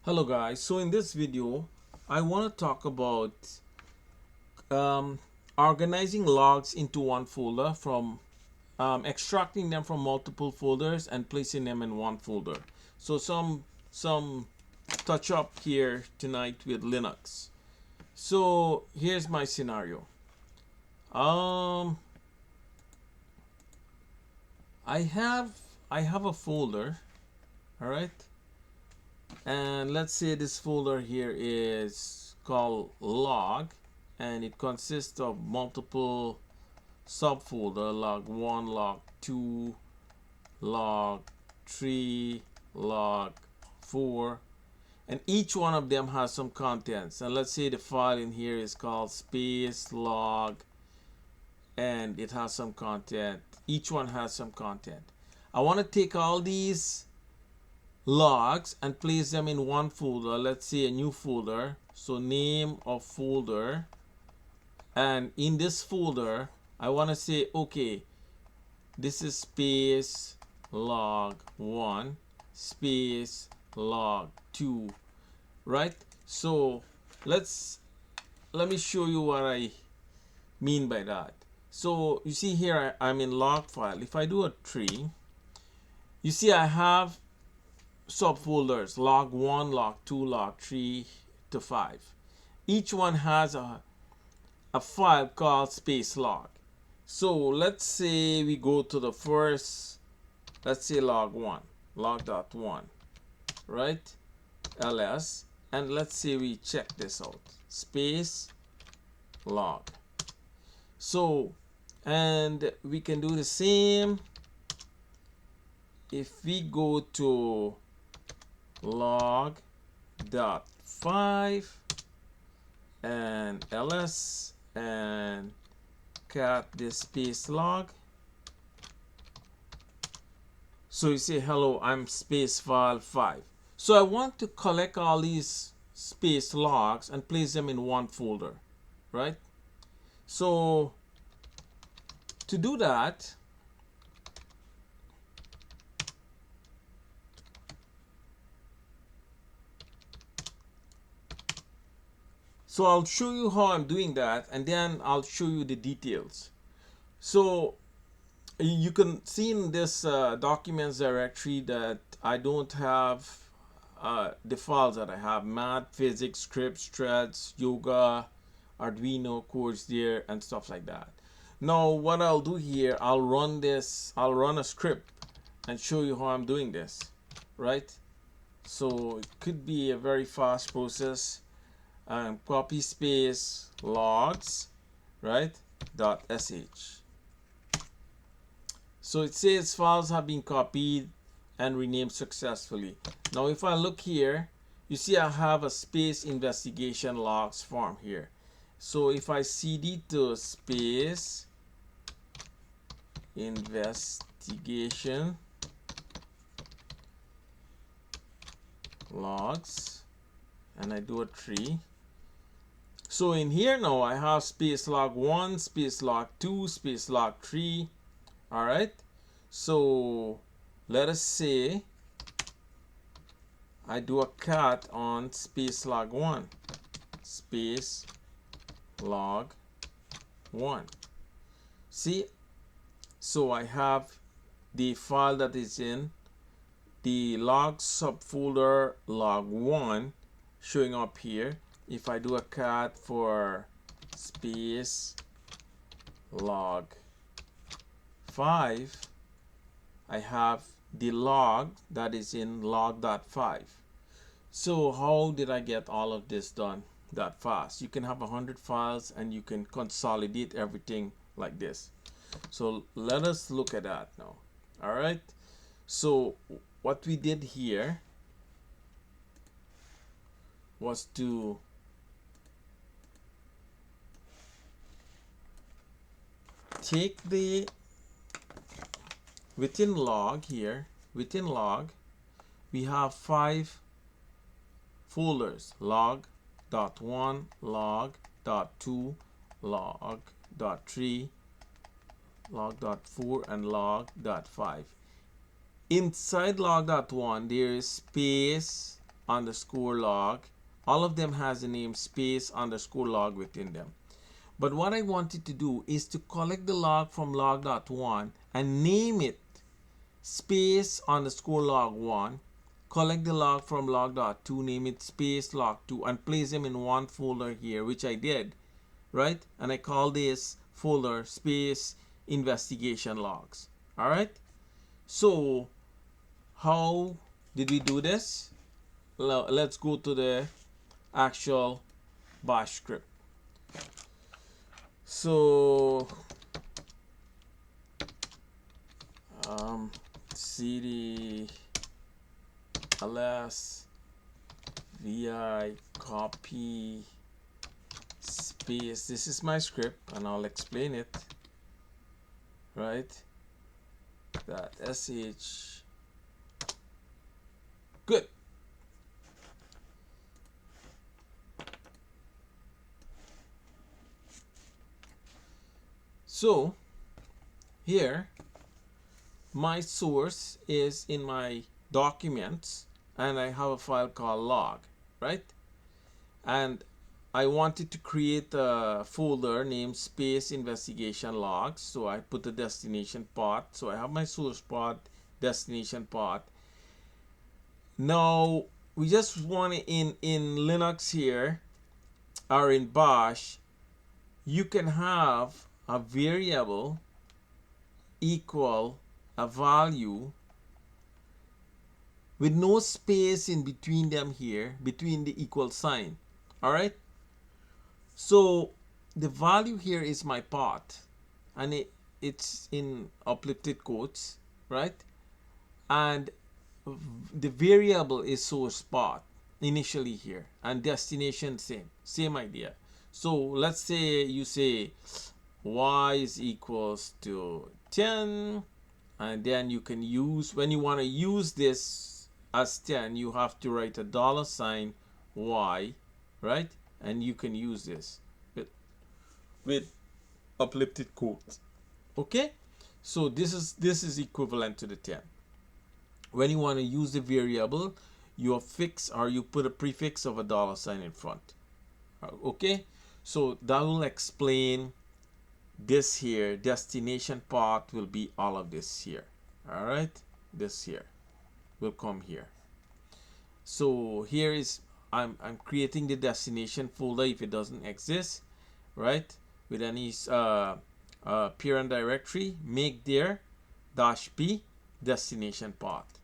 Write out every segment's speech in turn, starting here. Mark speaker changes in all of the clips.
Speaker 1: Hello guys, so in this video I want to talk about um, organizing logs into one folder from extracting them from multiple folders and placing them in one folder. So some touch up here tonight with Linux. So here's my scenario. um, I have a folder, all right, and let's say this folder here is called log, and it consists of multiple subfolder: log 1, log 2, log 3, log 4, and each one of them has some contents. And let's say the file in here is called space log, and it has some content. Each one has some content. I want to take all these logs and place them in one folder. Let's say a new folder, so name of folder, and in this folder I want to say, okay, this is space log 1 space log 2, right? So let me show you what I mean by that. So you see here I'm in log file. If I do a tree, you see I have subfolders: log 1, log 2, log 3 to 5. Each one has a file called space log. So let's say we go to the first, let's say log 1, log.1, right? ls, and let's say we check this out, space log. So, and we can do the same if we go to log.5 and ls and cat this space log. So you say, hello, I'm space file 5. So I want to collect all these space logs and place them in one folder, right? So to do that, so I'll show you how I'm doing that, and then I'll show you the details. So you can see in this documents directory that I don't have the files that I have: math, physics, scripts, threads, yoga, Arduino codes there, and stuff like that. Now what I'll do here, I'll run a script and show you how I'm doing this, right? So it could be a very fast process. Copy space logs, right, .sh. So it says files have been copied and renamed successfully. Now if I look here, you see I have a space investigation logs form here. So if I cd to space investigation logs and I do a tree, so in here now I have space log 1, space log 2, space log 3. All right, so let us say I do a cat on space log 1, space log 1. See, so I have the file that is in the log subfolder log 1 showing up here. If I do a cat for space log 5, I have the log that is in log.5. So how did I get all of this done that fast? You can have 100 files and you can consolidate everything like this. So let us look at that now. All right, so what we did here was to take the within log here, within log we have 5 folders: log.1, log.2, log.3, log.4, and log.5. Inside log.1 there is space underscore log. All of them has the name space underscore log within them. But what I wanted to do is to collect the log from log.1 and name it space underscore log1. Collect the log from log.2, name it space log2, and place them in one folder here, which I did, right? And I call this folder space investigation logs. All right. So how did we do this? Let's go to the actual bash script. So cd ls vi copy space, this is my script and I'll explain it, right? That sh. Good. So here my source is in my documents and I have a file called log, right? And I wanted to create a folder named space investigation logs, so I put the destination path. So I have my source path, destination path. Now we just want to, in Linux here or in bash, you can have a variable equal a value with no space in between them here, between the equal sign. All right. So the value here is my path, and it's in uplifted quotes, right? And the variable is source path initially here, and destination same idea. So let's say you say y is equals to 10, and then you can use, when you want to use this as 10, you have to write a $ y, right? And you can use this with uplifted quotes. Okay, so this is equivalent to the 10. When you want to use the variable, you affix or you put a prefix of a $ in front. Okay, so that will explain this here. Destination path will be all of this here. All right, this here will come here. So here is I'm creating the destination folder if it doesn't exist, right? With any parent directory, make there -p destination path.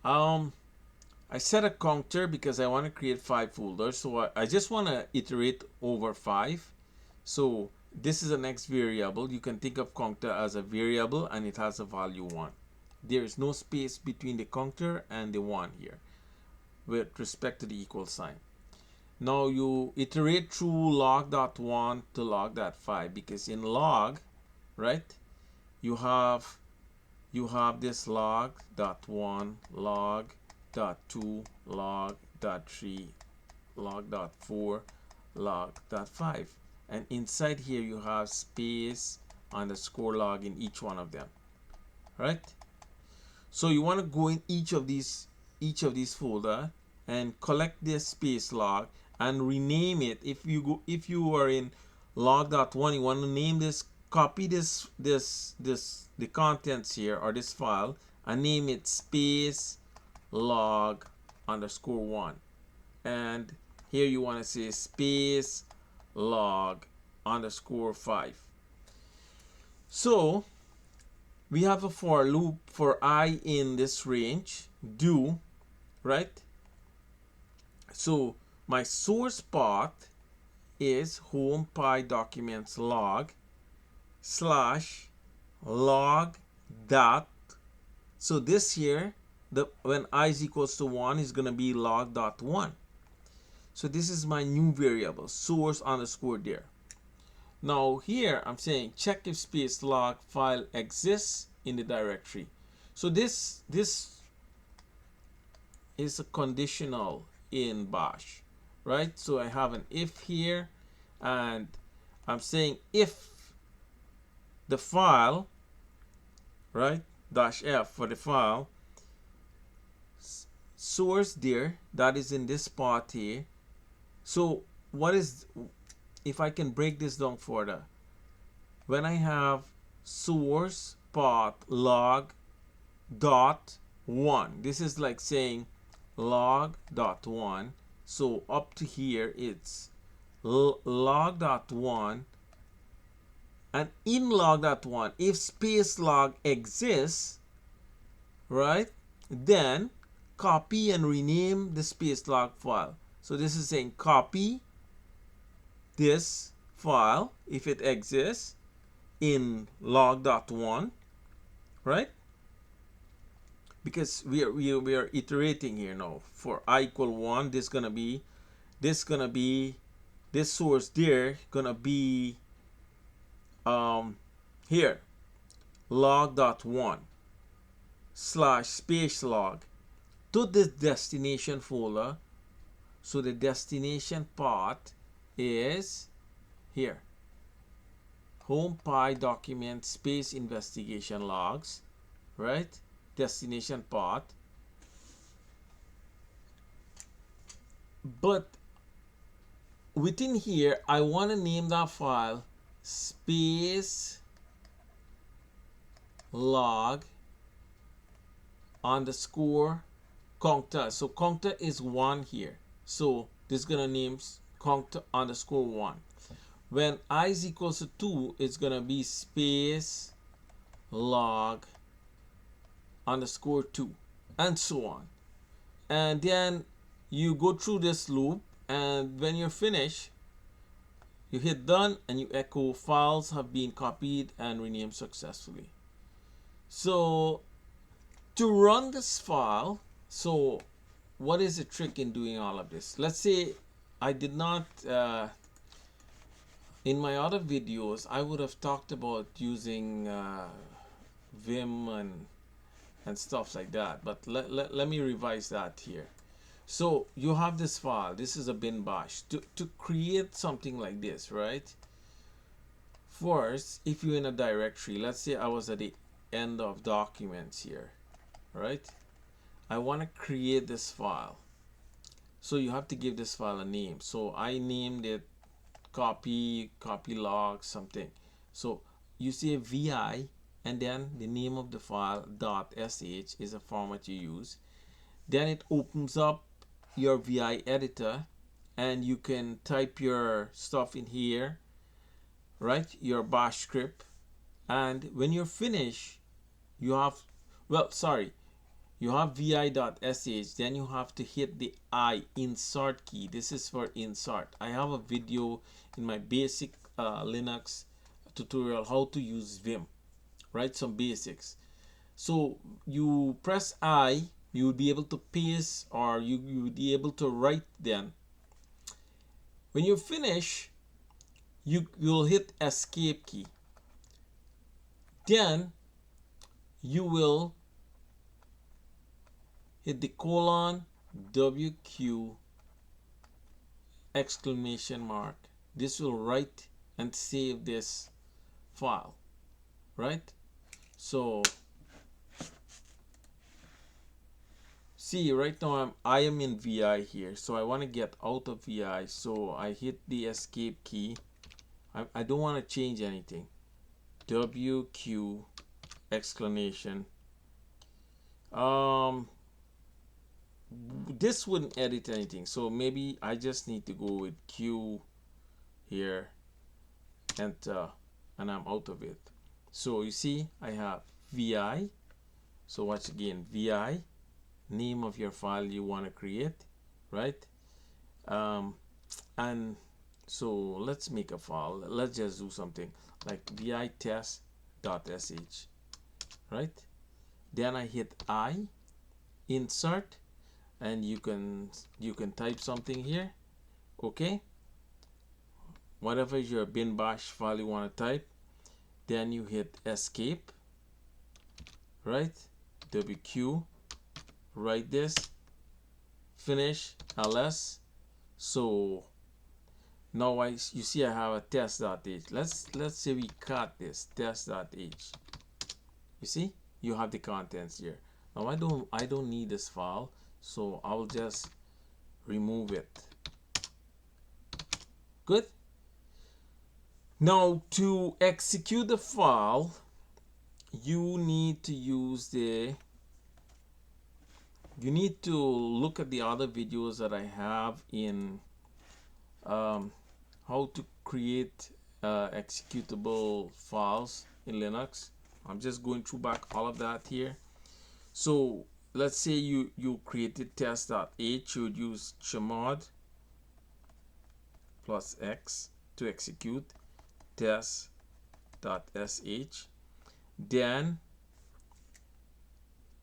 Speaker 1: I set a counter because I want to create 5 folders, so I just want to iterate over 5. So this is the next variable. You can think of counter as a variable and it has a value 1. There is no space between the counter and the 1 here with respect to the equal sign. Now you iterate through log.1 to log.5, because in log, right, you have this log.1, log.2, log.3, log.4, log.5, and inside here you have space underscore log in each one of them, right? So you want to go in each of these folder and collect this space log and rename it. If you are in log.1, you want to name this, copy the contents here or this file and name it space log underscore 1, and here you want to say space log underscore 5. So we have a for loop for I in this range, do, right? So my source path is home pi documents log / log dot. So this here, when I is equals to 1 is going to be log.1. So this is my new variable, source underscore there. Now here I'm saying check if space log file exists in the directory. So this is a conditional in bash, right? So I have an if here, and I'm saying if the file, right, -f for the file source dir that is in this part here. So what is, if I can break this down further, when I have source path log dot one, this is like saying log dot one. So up to here it's log dot one, and in log dot one, if space log exists, right, then copy and rename the space log file. So this is saying copy this file if it exists in log.1, right? Because we are iterating here now. For I equal 1, this source there gonna be here log.1 slash space log to this destination folder. So the destination path is here, home py document space investigation logs, right? Destination path. But within here, I want to name that file space log underscore conta. So conta is 1 here. So this is gonna name conta underscore 1. When I is equals to 2, it's gonna be space log underscore 2, and so on. And then you go through this loop, and when you're finished, you hit done and you echo files have been copied and renamed successfully. So to run this file, so what is the trick in doing all of this? Let's say I did not in my other videos I would have talked about using Vim and stuff like that, but let me revise that here. So you have this file, this is a bin bash. To create something like this, right? First, if you're in a directory, let's say I was at the end of documents here, right? I want to create this file. So you have to give this file a name. So I named it copy log something. So you say vi, and then the name of the file .sh is a format you use. Then it opens up your vi editor, and you can type your stuff in here, right? Your bash script. And when you're finished, you have, you have vi.sh, then you have to hit the I insert key. This is for insert. I have a video in my basic Linux tutorial how to use Vim, right? Some basics. So you press I, you would be able to paste, or you would be able to write. Then when you finish, you'll hit escape key. Then you will hit the colon WQ exclamation mark. This will write and save this file, right? So see, right now I am in VI here, so I want to get out of VI, so I hit the escape key. I don't want to change anything. WQ exclamation. This wouldn't edit anything, so maybe I just need to go with Q here, enter, and I'm out of it. So you see I have VI. So watch again, VI, name of your file you want to create, right? And so let's make a file. Let's just do something like vi test.sh, right? Then I hit I, insert, and you can type something here, okay? Whatever is your bin bash file you want to type. Then you hit escape, right? WQ, write this, finish, ls. So now you see I have a test.h. Let's say we cut this test.h. You see you have the contents here. Now I don't need this file. so I'll just remove it. Good. Now to execute the file, you need to use the you need to look at the other videos that I have in how to create executable files in Linux. I'm just going through back all of that here. So let's say you created test.h. You would use chmod plus x to execute test.sh. Then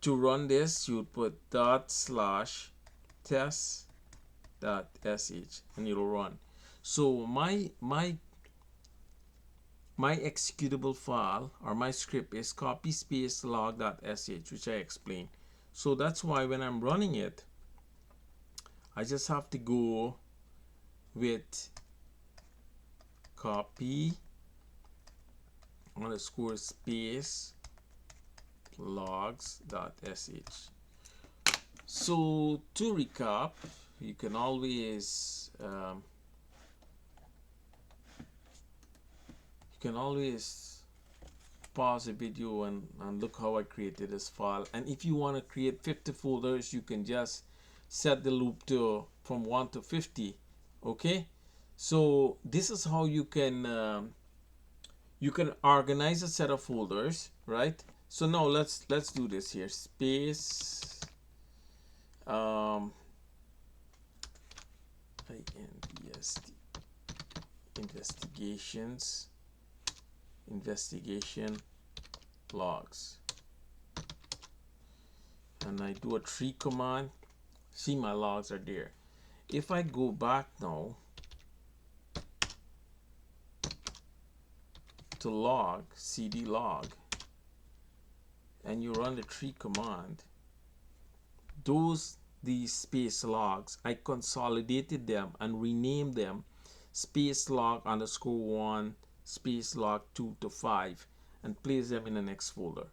Speaker 1: to run this, you would put /test.sh and it'll run. So my executable file or my script is copy space log.sh, which I explained. So that's why when I'm running it, I just have to go with copy underscore space logs.sh. So to recap, you can always pause the video and look how I created this file. And if you want to create 50 folders, you can just set the loop to from 1 to 50. Okay, so this is how you can organize a set of folders, right? So now let's do this here. Space investigation logs, and I do a tree command. See, my logs are there. If I go back now to log, cd log, and you run the tree command, these space logs, I consolidated them and renamed them space log underscore 1 space log 2 to 5 and place them in the next folder.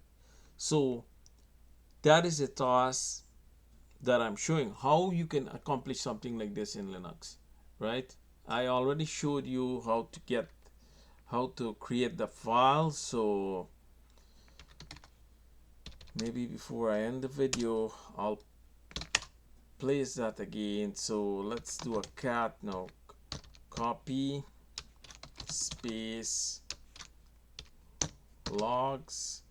Speaker 1: So that is a task that I'm showing how you can accomplish something like this in Linux, right? I already showed you how to create the file. So maybe before I end the video, I'll place that again. So let's do a cat now. Copy space logs.sh.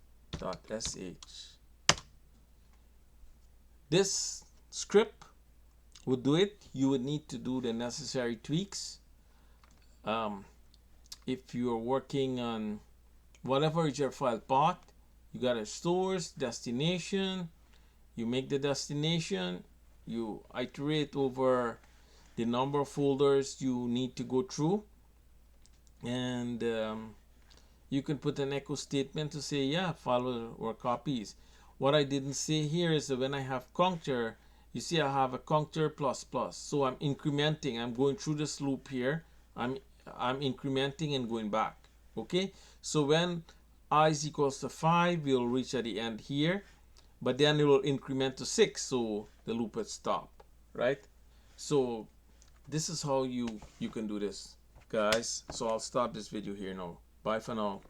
Speaker 1: This script would do it. You would need to do the necessary tweaks. If you're working on whatever is your file path, you got a source, destination, you make the destination, you iterate over the number of folders you need to go through, and you can put an echo statement to say, yeah, file or copies. What I didn't say here is that when I have counter, you see I have a counter plus plus. So I'm incrementing. I'm going through this loop here. I'm incrementing and going back. Okay. So when I is equals to 5, we'll reach at the end here, but then it will increment to 6, so the loop will stop. Right. So this is how you can do this, guys. So I'll stop this video here now. Bye for now.